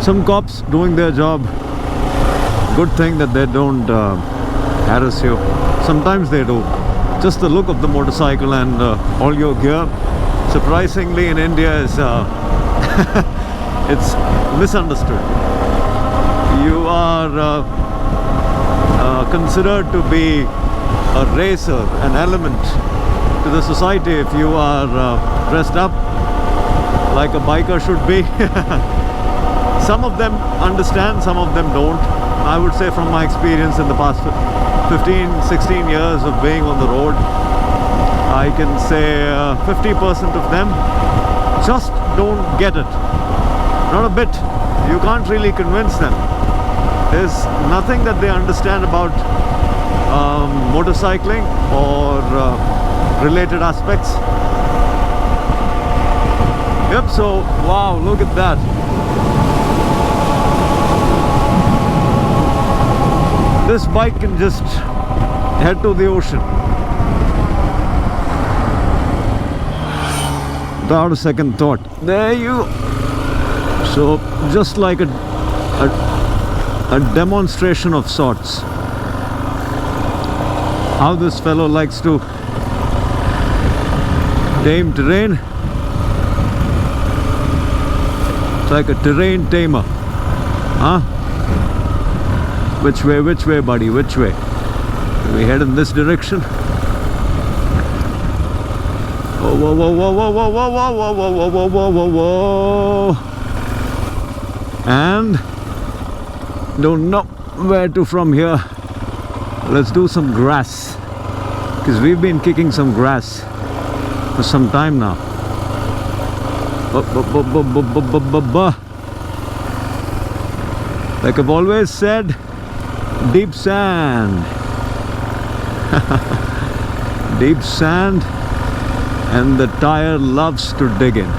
Some cops doing their job. Good thing that they don't harass you. Sometimes they do. Just the look of the motorcycle and all your gear, surprisingly in India is it's misunderstood. You are considered to be a racer, an element to the society if you are dressed up like a biker should be. Some of them understand, some of them don't. I would say from my experience in the past 15-16 years of being on the road, I can say 50% of them just don't get it. Not a bit. You can't really convince them. There's nothing that they understand about motorcycling or related aspects. Yep, so wow, look at that. This bike can just head to the ocean without a second thought. There you go. So just like a demonstration of sorts, how this fellow likes to tame terrain. It's like a terrain tamer. Huh? Which way, buddy? Which way? We head in this direction. Whoa, whoa, whoa, whoa, whoa, whoa, whoa, whoa, whoa, whoa, whoa, whoa, whoa, whoa. And don't know where to from here. Let's do some grass, because we've been kicking some grass for some time now. Like I've always said, deep sand. Deep sand, and the tire loves to dig in.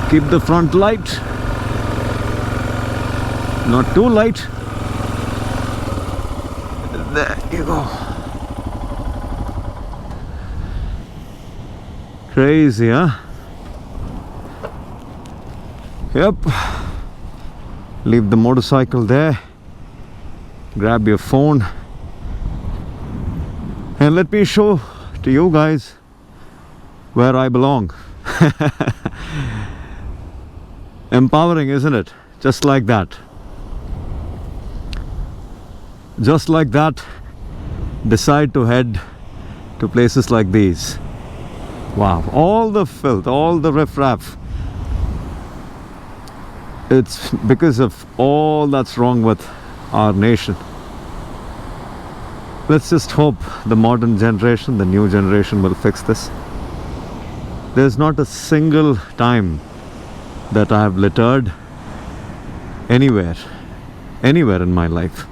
Keep the front light, not too light. There you go. Crazy, huh? Yep. Leave the motorcycle there. Grab your phone. And let me show to you guys where I belong. Empowering, isn't it? Just like that. Just like that, decide to head to places like these. Wow, all the filth, all the riffraff. It's because of all that's wrong with our nation. Let's just hope the modern generation, the new generation, will fix this. There's not a single time that I have littered anywhere in my life,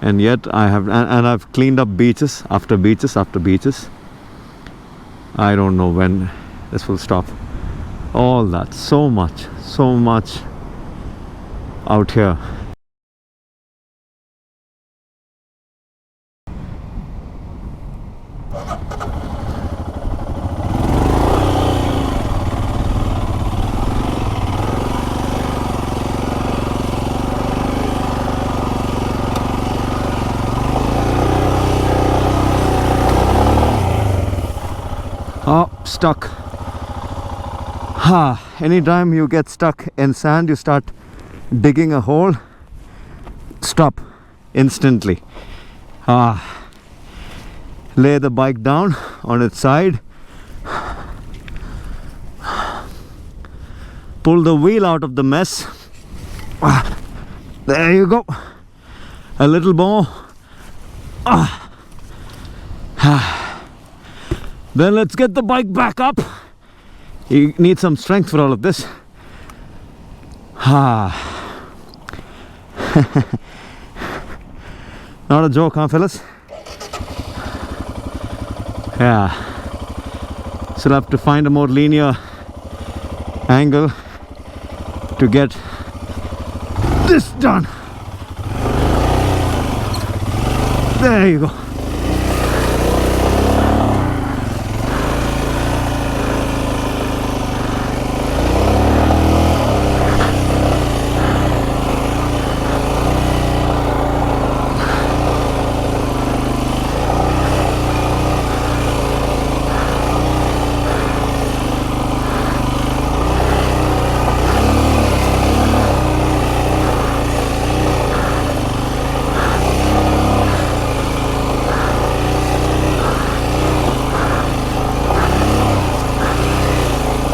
and yet I've cleaned up beaches after beaches after beaches. I don't know when this will stop. All that, so much out here. Oh, stuck. Anytime you get stuck in sand, you start digging a hole, stop instantly. Lay the bike down on its side, pull the wheel out of the mess. There you go. A little more. Then let's get the bike back up. You need some strength for all of this. Not a joke, huh, fellas? Yeah. So I'll have to find a more linear angle to get this done. There you go.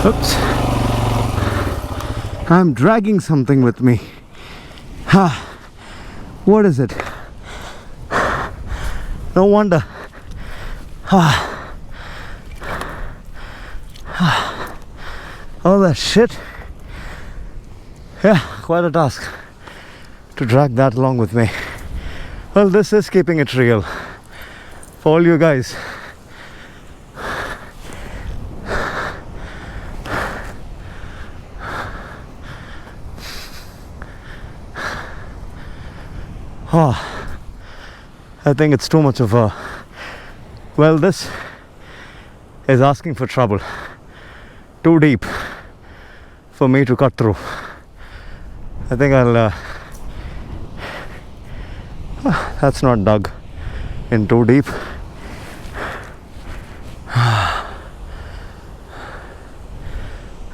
Oops. I'm dragging something with me. What is it? No wonder. All that shit. Yeah, quite a task to drag that along with me. Well, this is keeping it real for all you guys. I think it's too much of a... Well, this is asking for trouble. Too deep for me to cut through. I think I'll... that's not dug in too deep.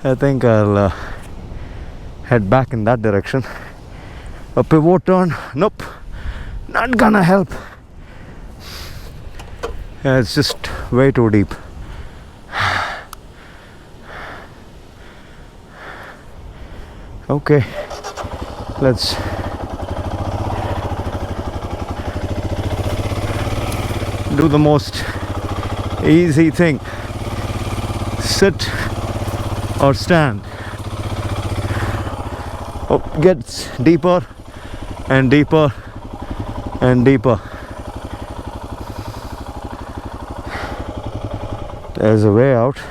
I think I'll head back in that direction. A pivot turn, nope, not gonna help. Yeah, it's just way too deep. Okay, let's do the most easy thing. Sit or stand. Oh, gets deeper and deeper and deeper. There's a way out.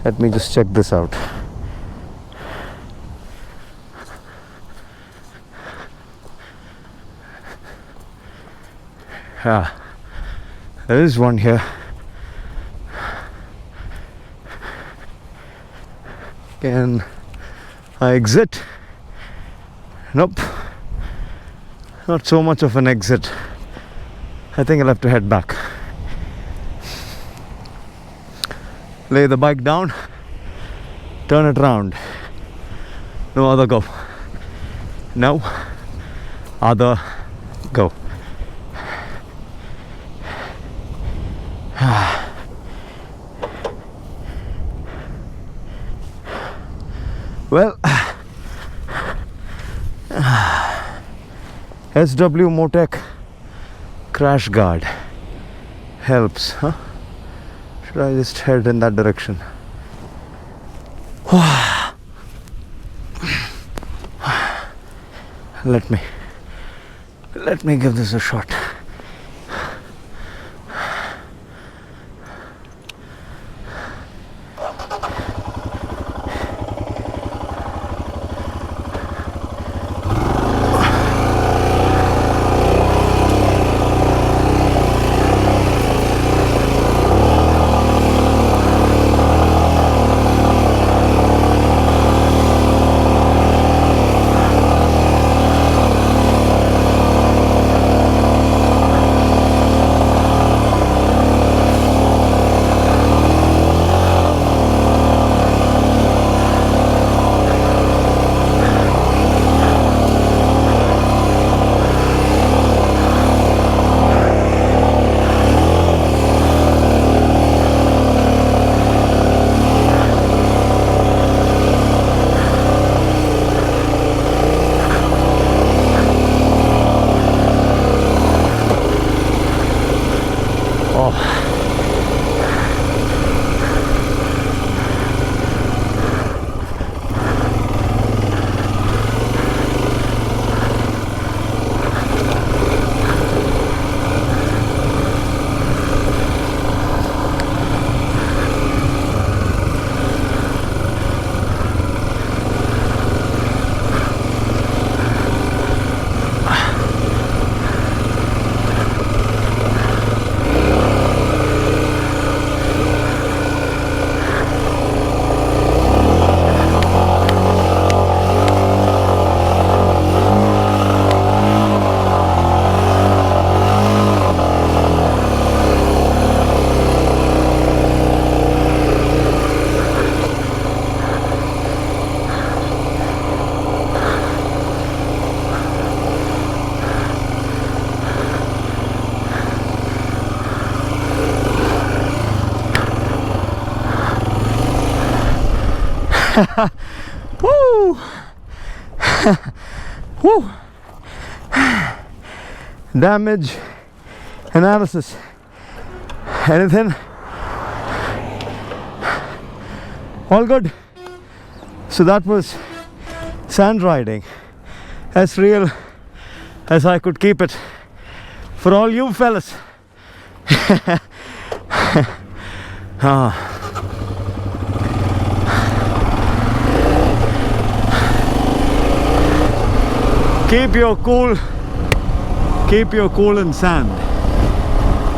Let me just check this out. Yeah, there is one here. Can I exit? Nope, not so much of an exit. I think I'll have to head back. Lay the bike down, turn it round. No other go. No other go. Well, SW Motec crash guard helps, huh? Should I just head in that direction? Let me give this a shot. Woo! Woo! Damage analysis. Anything? All good? So that was sand riding, as real as I could keep it for all you fellas. Keep your cool in sand.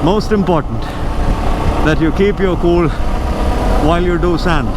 Most important that you keep your cool while you do sand.